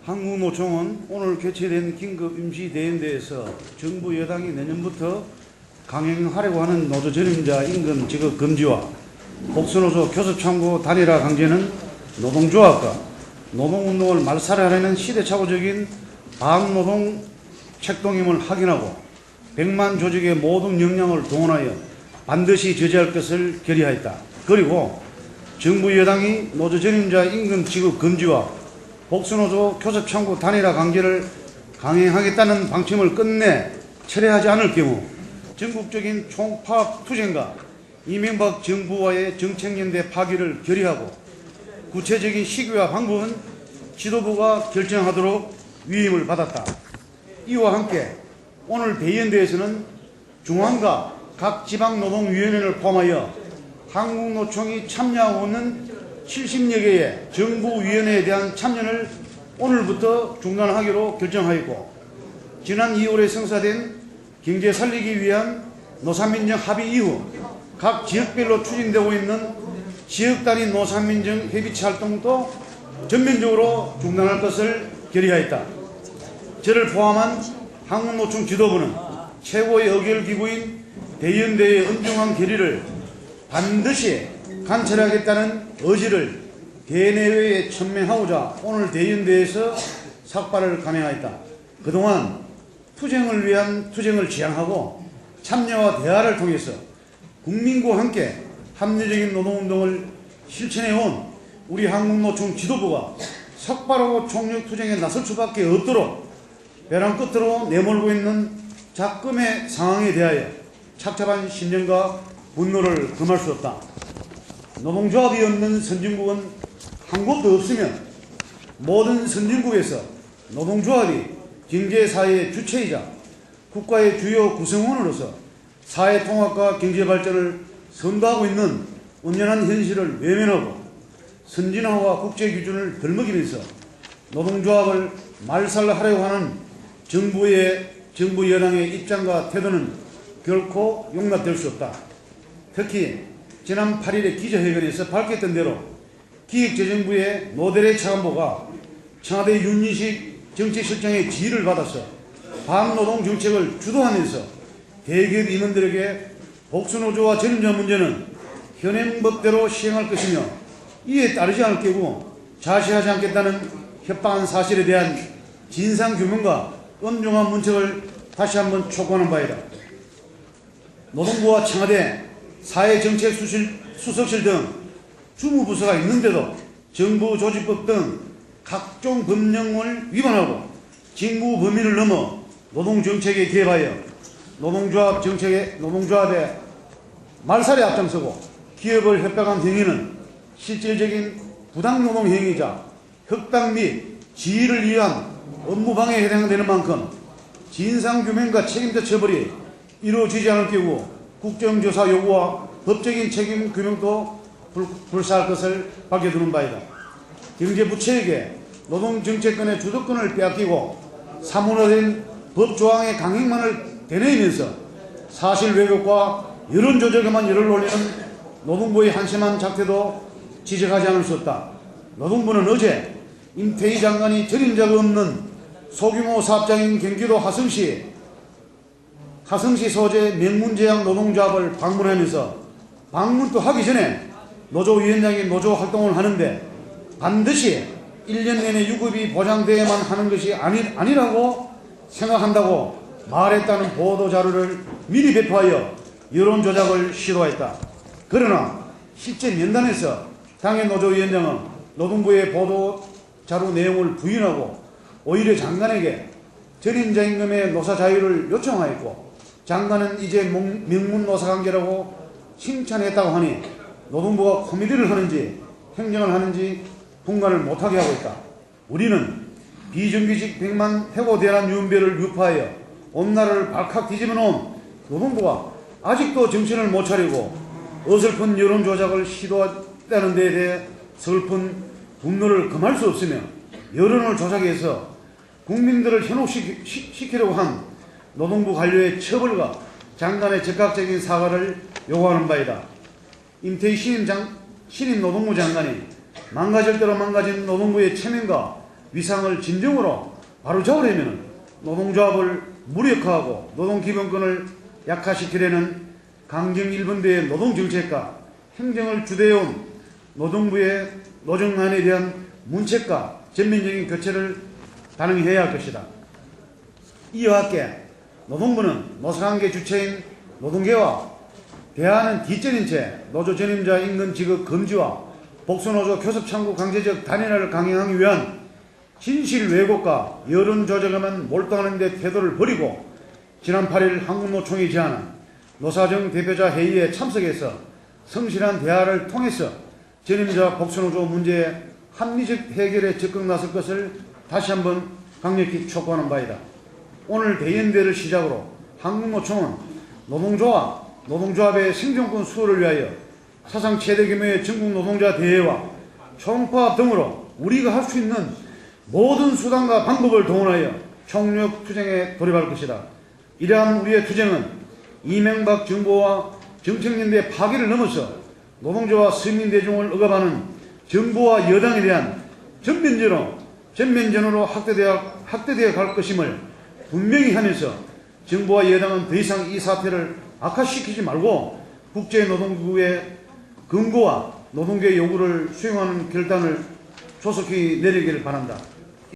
한국노총은 오늘 개최된 긴급 임시대연대에서 정부 여당이 내년부터 강행하려고 하는 노조 전임자 임금 지급 금지와 복수노조 교섭 창구 단일화 강제는 노동조합과 노동운동을 말살하려는 시대착오적인 반노동 책동임을 확인하고 100만 조직의 모든 역량을 동원하여 반드시 저지할 것을 결의하였다. 그리고 정부 여당이 노조 전임자 임금 지급 금지와 복수노조 교섭 창구 단일화 강제를 강행하겠다는 방침을 끝내 철회하지 않을 경우 전국적인 총파업 투쟁과 이명박 정부와의 정책연대 파기를 결의하고 구체적인 시기와 방법은 지도부가 결정하도록 위임을 받았다. 이와 함께 오늘 대연대에서는 중앙과 각 지방노동위원회를 포함하여 한국노총이 참여하고 있는 70여 개의 정부위원회에 대한 참여를 오늘부터 중단하기로 결정하였고, 지난 2월에 성사된 경제 살리기 위한 노사민정 합의 이후 각 지역별로 추진되고 있는 지역 단위 노사민정 협의체 활동도 전면적으로 중단할 것을 결의하였다. 저를 포함한 한국노총 지도부는 최고의 의결기구인 대연대의 엄중한 결의를 반드시 관철하겠다는 의지를 대내외에 천명하고자 오늘 대연대에서 삭발을 감행하였다. 그동안 투쟁을 위한 투쟁을 지향하고 참여와 대화를 통해서 국민과 함께 합리적인 노동운동을 실천해온 우리 한국노총 지도부가 삭발하고 총력투쟁에 나설 수밖에 없도록 벼랑 끝으로 내몰고 있는 작금의 상황에 대하여 착잡한 심정과 분노를 금할 수 없다. 노동조합이 없는 선진국은 한 곳도 없으면 모든 선진국에서 노동조합이 경제사회의 주체이자 국가의 주요 구성원으로서 사회 통합과 경제발전을 선도하고 있는 온연한 현실을 외면하고 선진화와 국제기준을 덜먹이면서 노동조합을 말살하려고 하는 정부 여당의 입장과 태도는 결코 용납될 수 없다. 특히 지난 8일의 기자회견에서 밝혔던 대로 기획재정부의 노델의 차관보가 청와대 윤인식 정책실장의 지휘를 받아서 반노동 정책을 주도하면서 대기업 임원들에게 복수노조와 전임자 문제는 현행법대로 시행할 것이며 이에 따르지 않을 경우 자시하지 않겠다는 협박한 사실에 대한 진상규명과 엄중한 문책을 다시 한번 촉구하는 바이다. 노동부와 청와대, 사회정책수석실 등 주무부서가 있는데도 정부조직법 등 각종 법령을 위반하고 직무 범위를 넘어 노동정책에 개입하여 노동조합의 말살에 앞장서고 기업을 협박한 행위는 실질적인 부당노동 행위이자 협박 및 지위를 위한 업무방해에 해당되는 만큼 진상규명과 책임자 처벌이 이루어지지 않을 경우 국정조사 요구와 법적인 책임 규명도 불사할 것을 밝혀두는 바이다. 경제부처에게 노동정책권의 주도권을 빼앗기고 사문화된 법조항의 강행만을 되뇌이면서 사실 왜곡과 여론조작에만 열을 올리는 노동부의 한심한 작태도 지적하지 않을 수 없다. 노동부는 어제 임태희 장관이 전임자가 없는 소규모 사업장인 경기도 화성시 소재 명문제약 노동조합을 방문하면서 방문도 하기 전에 노조위원장이 노조 활동을 하는데 반드시 1년 내내 유급이 보장되어야만 하는 것이 아니라고 생각한다고 말했다는 보도자료를 미리 배포하여 여론조작을 시도했다. 그러나 실제 면담에서 당해 노조위원장은 노동부의 보도자료 내용을 부인하고 오히려 장관에게 전임자 임금의 노사 자유를 요청하였고 장관은 이제 명문 노사관계라고 칭찬했다고 하니 노동부가 코미디를 하는지 행정을 하는지 분간을 못하게 하고 있다. 우리는 비정규직 100만 해고대란 유언비어를 유포하여 온 나라를 발칵 뒤집어 놓은 노동부가 아직도 정신을 못 차리고 어설픈 여론조작을 시도했다는 데에 대해 슬픈 분노를 금할 수 없으며 여론을 조작해서 국민들을 현혹시키려고 한 노동부 관료의 처벌과 장관의 즉각적인 사과를 요구하는 바이다. 임태희 신임 노동부 장관이 망가질 대로 망가진 노동부의 체면과 위상을 진정으로 바로잡으려면 노동조합을 무력화하고 노동기본권을 약화시키려는 강경 일본대의 노동정책과 행정을 주도해온 노동부의 노정안에 대한 문책과 전면적인 교체를 단행해야 할 것이다. 이와 함께 노동부는 노사관계 주체인 노동계와 대화는 뒷전인 채 노조 전임자 임금 지급 금지와 복수노조 교섭 창구 강제적 단일화를 강행하기 위한 진실 왜곡과 여론 조작에만 몰두하는 데 태도를 버리고 지난 8일 한국노총이 제안한 노사정 대표자 회의에 참석해서 성실한 대화를 통해서 전임자 복수노조 문제의 합리적 해결에 적극 나설 것을 다시 한번 강력히 촉구하는 바이다. 오늘 대연대를 시작으로 한국노총은 노동조합의 생존권 수호를 위하여 사상 최대 규모의 전국 노동자 대회와 총파업 등으로 우리가 할 수 있는 모든 수단과 방법을 동원하여 총력 투쟁에 돌입할 것이다. 이러한 우리의 투쟁은 이명박 정부와 정책연대 파기를 넘어서 노동자와 서민대중을 억압하는 정부와 여당에 대한 전면전으로 확대되어 갈 것임을 분명히 하면서 정부와 여당은 더 이상 이 사태를 악화시키지 말고 국제노동기구의 권고와 노동계의 요구를 수용하는 결단을 조속히 내리기를 바란다.